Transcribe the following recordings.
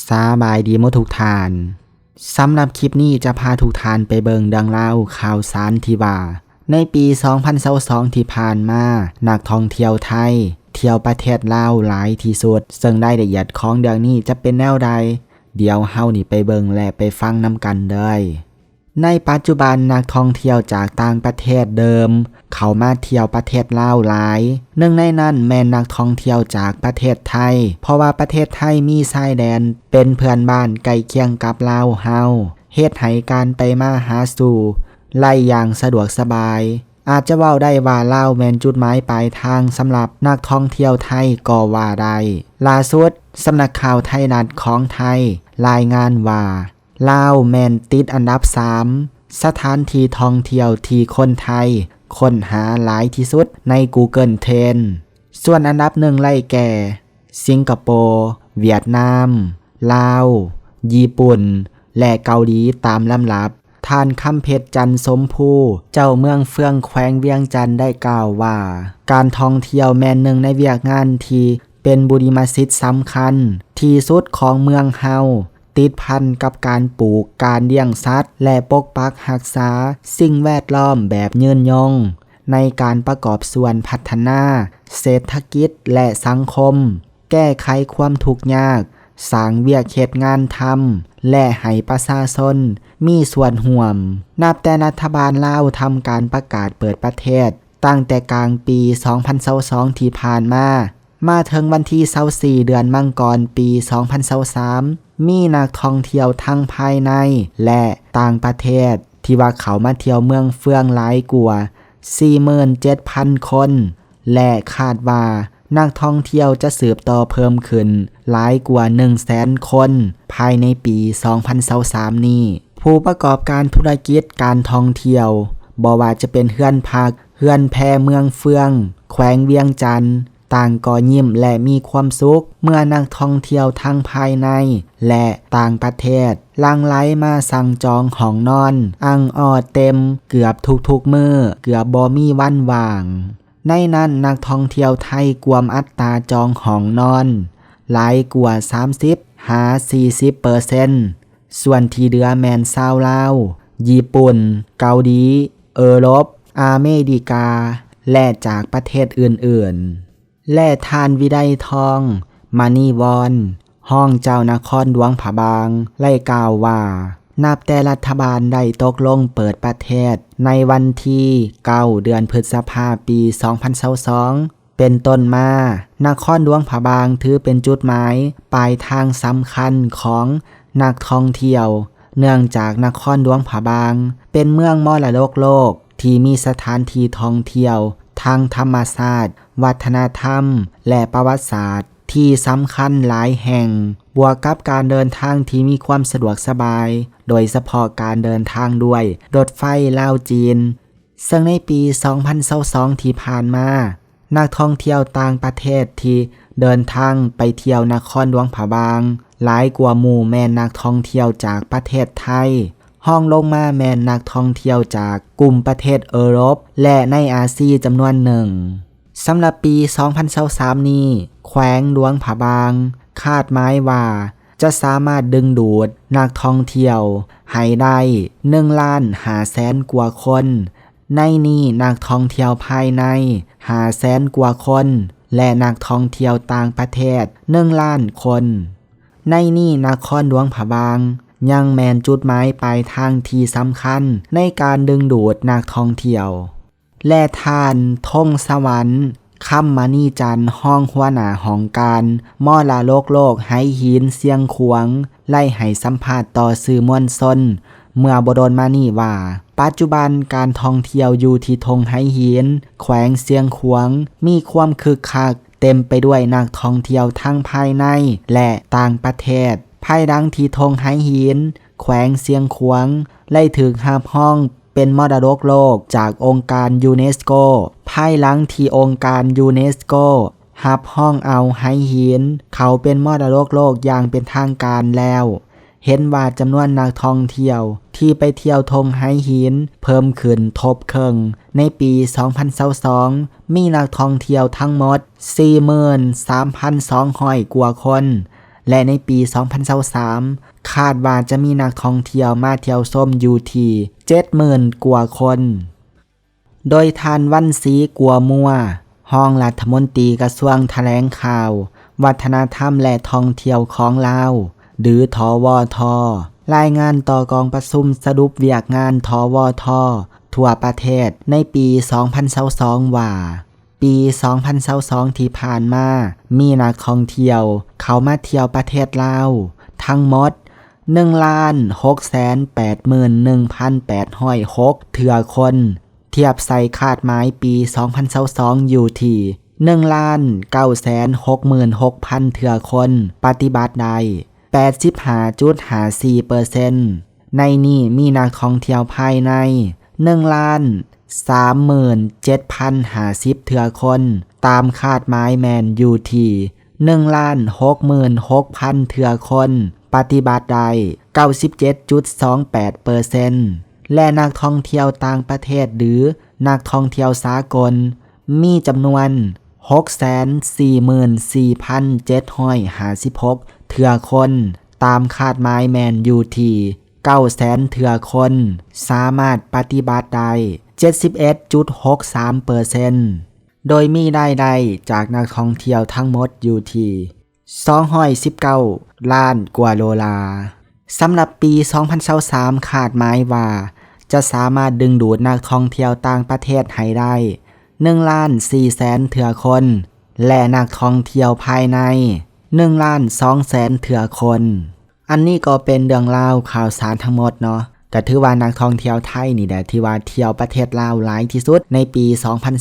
สบายดีหมดทุกท่านสำหรับคลิปนี้จะพาทุกท่านไปเบิงดังเล่าข่าวสารที่ว่าในปี 2022 ที่ผ่านมานักท่องเที่ยวไทยเที่ยวประเทศลาวหลายที่สุดซึ่งรายละเอียดของเรื่องนี้จะเป็นแนวใดเดี๋ยวเฮานี่ไปเบิงและไปฟังนำกันเลยในปัจจุบันนักท่องเที่ยวจากต่างประเทศเดิมเข้ามาเที่ยวประเทศลาวหลายหนึ่งในนั้นแม่นนักท่องเที่ยวจากประเทศไทยเพราะว่าประเทศไทยมีชายแดนเป็นเพื่อนบ้านใกล้เคียงกับลาวเฮาเฮ็ดให้การไปมาหาสู่ไล่อย่างสะดวกสบายอาจจะเว้าได้ว่าลาวแม่นจุดหมายปลายทางสำหรับนักท่องเที่ยวไทยก็ว่าได้ล่าสุดสำนักข่าวไทยรัฐของไทยรายงานว่าลาวแม่นติดอันดับ 3 สถานที่ท่องเที่ยวที่คนไทยค้นหาหลายที่สุดใน Google Trends ส่วนอันดับหนึ่งไล่แก่สิงคโปร์เวียดนามลาวญี่ปุ่นและเกาหลีตามลำดับท่านคำเพชรจันทร์สมภูเจ้าเมืองเฟืองแขวงเวียงจันทน์ได้กล่าวว่าการท่องเที่ยวแม่นหนึ่งในเวียกงานที่เป็นบุริมสิทธิ์สำคัญที่สุดของเมืองเฮาติดพันกับการปลูกการเลี้ยงสัตว์และปกปักรักษาสิ่งแวดล้อมแบบยืนยงในการประกอบส่วนพัฒนาเศรษฐกิจและสังคมแก้ไขความทุกข์ยากสร้างเวียกเฮ็ดงานทำและให้ประชาชนมีส่วนร่วมนับแต่รัฐบาลลาวทำการประกาศเปิดประเทศตั้งแต่กลางปี 2022 ที่ผ่านมาถึงวันที่24 เดือนมังกรปี 2023 มีนักท่องเที่ยวทั้งภายในและต่างประเทศที่ว่าเขามาเที่ยวเมืองเฟืองหลายกว่า 47,000 คนและคาดว่านักท่องเที่ยวจะสืบต่อเพิ่มขึ้นหลายกว่า 100,000 คนภายในปี 2023 นี้ผู้ประกอบการธุรกิจการท่องเที่ยวบ่ว่าจะเป็นเฮือนพักเฮือนแพเมืองเฟืองแขวงเวียงจันทน์ต่างก็ยิ้มและมีความสุขเมื่อนักท่องเที่ยวทั้งภายในและต่างประเทศหลั่งไหลมาสั่งจองห้องนอนอังอ้อเต็มเกือบทุกๆมื้อเกือบบ่มีวันว่างในนั้นนักท่องเที่ยวไทยกวมอัตราจองห้องนอนหลายกว่า 30-40% ส่วนที่เหลือแม่นชาวลาวญี่ปุ่นเกาหลียุโรปอเมริกาและจากประเทศอื่นๆและทานวิไลทองมานีวอนห้องเจ้านครหลวงผาบางไล่กล่าวว่านับแต่รัฐบาลได้ตกลงเปิดประเทศในวันที่9 เดือนพฤษภาคมปี 2022 เป็นต้นมานครหลวงผาบางถือเป็นจุดหมายปลายทางสำคัญของนักท่องเที่ยวเนื่องจากนครหลวงผาบางเป็นเมืองมรดกโลกที่มีสถานที่ท่องเที่ยวทางธรรมชาติวัฒนธรรมและประวัติศาสตร์ที่สำคัญหลายแห่งบวกกับการเดินทางที่มีความสะดวกสบายโดยเฉพาะการเดินทางด้วยรถไฟลาวจีนซึ่งในปี 2022 ที่ผ่านมานักท่องเที่ยวต่างประเทศที่เดินทางไปเที่ยวนครหลวงผาบางหลายกว่าหมู่แม่นนักท่องเที่ยวจากประเทศไทยห้องลงมาแม่นนักท่องเที่ยวจากกลุ่มประเทศยุโรปและในอาเซียนจำนวนหนึ่งสำหรับปี 2023 นี้แขวงหลวงผาบางคาดหมายว่าจะสามารถดึงดูดนักท่องเที่ยวให้ได้1,500,000 กว่าคนในนี้นักท่องเที่ยวภายใน500,000 กว่าคนและนักท่องเที่ยวต่างประเทศ1,000,000 คนในนี้นครหลวงผาบางยังแมนจุดหมายปลายทางที่สำคัญในการดึงดูดนักท่องเที่ยวและท่านธงสวรรค์คำมณีจันทร์ห้องหัวหน้าห้องการมรดกโลกไหหินเสียงขวงไล่ให้สัมภาษณ์ต่อสื่อมวลชนเมื่อบ่โดนมานี่ว่าปัจจุบันการท่องเที่ยวอยู่ที่ธงไหหินแขวงเสียงขวงมีความคึกคักเต็มไปด้วยนักท่องเที่ยวทั้งภายในและต่างประเทศภายหลังที่ธงไหหินแขวงเสียงขวงไล่ถึงรับห้องเป็นมรดกโลกจากองค์การยูเนสโกภายหลังที่องค์การยูเนสโกรับห้องเอาไหหินเขาเป็นมรดกโลกอย่างเป็นทางการแล้วเห็นว่าจำนวนนักท่องเที่ยวที่ไปเที่ยวธงไหหินเพิ่มขึ้นทบครึ่งในปี 2022 มีนักท่องเที่ยวทั้งหมด 43,200 กว่าคน และในปี 2023 คาดว่าจะมีนักท่องเที่ยวมาเที่ยวชมอยู่ที่ 70,000 กว่าคน โดยท่านวันศรีกัวมัวรองรัฐมนตรีกระทรวงแถลงข่าววัฒนธรรมและท่องเที่ยวของลาวหรือทวท.รายงานต่อกองประชุมสรุปเวียกงานทวท.ทั่วประเทศในปี 2022 ว่าปี 2022 ที่ผ่านมามีนักท่องเที่ยวเข้ามาเที่ยวประเทศลาวทั้งหมด 1,681,806 เทื่อคนเทียบใส่คาดหมายปี 2022 อยู่ที่ 1,966,000 เทื่อคนปฏิบัติได้ 85.54% ในนี้มีนักท่องเที่ยวภายใน 1,37,050 เทื่อคนตามคาดหมายแมนอยู่ที่ 1,66,000 เทื่อคนปฏิบัติได้ 97.28% และนักท่องเที่ยวต่างประเทศหรือนักท่องเที่ยวสากลมีจำนวน 644,756 เทื่อคนตามคาดหมายแมนอยู่ที่ 900,000 เทื่อคนสามารถปฏิบัติได้ 71.63% โดยมีรายได้จากนักท่องเที่ยวทั้งหมดอยู่ที่ 219 ล้านกว่าดอลลาร์สำหรับปี 2023 คาดหมายว่าจะสามารถดึงดูดนักท่องเที่ยวต่างประเทศให้ได้ 1,400,000 เทื่อคนและนักท่องเที่ยวภายใน 1,200,000 เทื่อคนอันนี้ก็เป็นเรื่องราวข่าวสารทั้งหมดเนาะก็ถือว่านักท่องเที่ยวไทยนี่แหละที่ว่าเที่ยวประเทศลาวหลายที่สุดในปี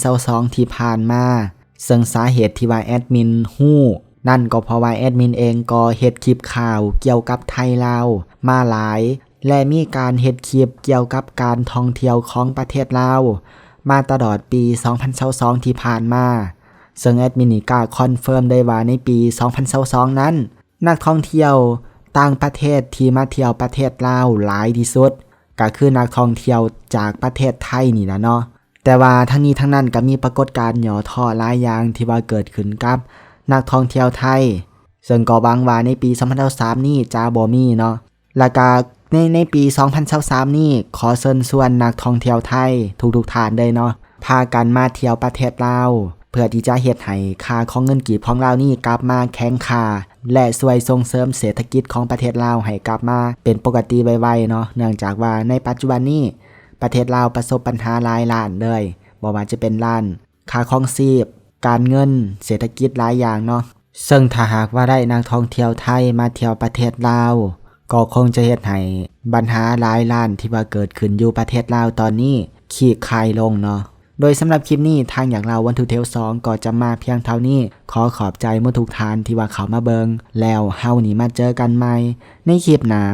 2022 ที่ผ่านมาซึ่งสาเหตุที่ว่าแอดมินฮู้นั่นก็เพราะว่าแอดมินเองก็เฮ็ดคลิปข่าวเกี่ยวกับไทยลาวมาหลายและมีการเฮ็ดคลิปเกี่ยวกับการท่องเที่ยวของประเทศลาวมาตลอดปี 2022 ที่ผ่านมาซึ่งแอดมินนี่ก็คอนเฟิร์มได้ว่าในปี 2022 นั้นนักท่องเที่ยวต่างประเทศที่มาเที่ยวประเทศลาวหลายที่สุดก็คือนักท่องเที่ยวจากประเทศไทยนี่นะเนาะแต่ว่าทั้งนี้ทั้งนั้นก็มีปรากฏการณ์หย่อท่อหลายอย่างที่ว่าเกิดขึ้นกับนักท่องเที่ยวไทยซึ่งก็หวังว่าในปี 2023 นี้จะบ่มีเนาะแล้วก็ในปี 2023 นี้ขอเชิญชวนนักท่องเที่ยวไทยทุกท่านเลยเนาะพากันมาเที่ยวประเทศลาวเพื่อที่จะเฮ็ดให้ค่าของเงินกีบของลาวนี่กลับมาแข็งค่าและช่วยส่งเสริมเศรษฐกิจของประเทศลาวให้กลับมาเป็นปกติไวๆเนาะเนื่องจากว่าในปัจจุบันนี้ประเทศลาวประสบปัญหาหลายด้านเลยบ่ว่าจะเป็นด้านค่าครองชีพการเงินเศรษฐกิจหลายอย่างเนาะซึ่งถ้าหากว่าได้นักท่องเที่ยวไทยมาเที่ยวประเทศลาวก็คงจะเฮ็ดให้ปัญหาหลายด้านที่ว่าเกิดขึ้นอยู่ประเทศลาวตอนนี้คลี่คลายลงเนาะโดยสำหรับคลิปนี้ทางอย่างเราวันทูเทล2ก็จะมาเพียงเท่านี้ขอขอบใจทุกท่านที่ว่าเขามาเบิงแล้วเฮานี่มาเจอกันใหม่ในคลิปหน้า